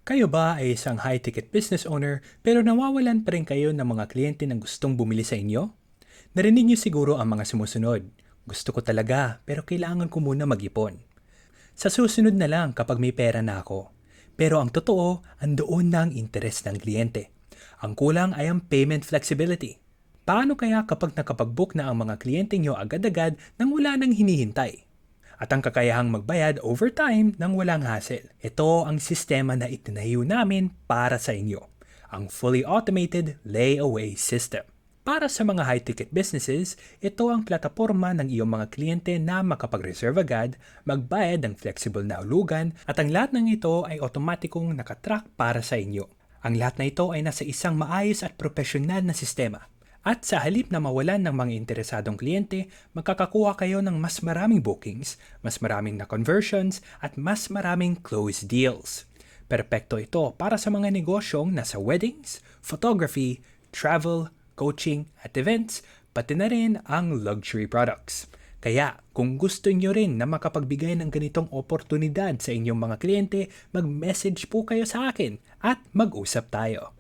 Kayo ba ay isang high-ticket business owner pero nawawalan pa rin kayo ng mga kliyente na gustong bumili sa inyo? Narinig niyo siguro ang mga sumusunod. Gusto ko talaga pero kailangan ko muna mag-ipon. Sa susunod na lang kapag may pera na ako. Pero ang totoo, andoon na ang interes ng kliyente. Ang kulang ay ang payment flexibility. Paano kaya kapag nakapag-book na ang mga kliyente nyo agad-agad nang wala nang hinihintay? At ang kakayahang magbayad over time nang walang hassle. Ito ang sistema na itinayo namin para sa inyo. Ang fully automated layaway system. Para sa mga high-ticket businesses, ito ang plataporma ng iyong mga kliyente na makapag-reserve agad, magbayad ng flexible na hulugan, at ang lahat ng ito ay otomatikong nakatrack para sa inyo. Ang lahat na ito ay nasa isang maayos at profesional na sistema. At sa halip na mawalan ng mga interesadong kliyente, makakakuha kayo ng mas maraming bookings, mas maraming na conversions, at mas maraming closed deals. Perpekto ito para sa mga negosyong nasa weddings, photography, travel, coaching, at events, pati na rin ang luxury products. Kaya, kung gusto nyo rin na makapagbigay ng ganitong oportunidad sa inyong mga kliyente, mag-message po kayo sa akin at mag-usap tayo.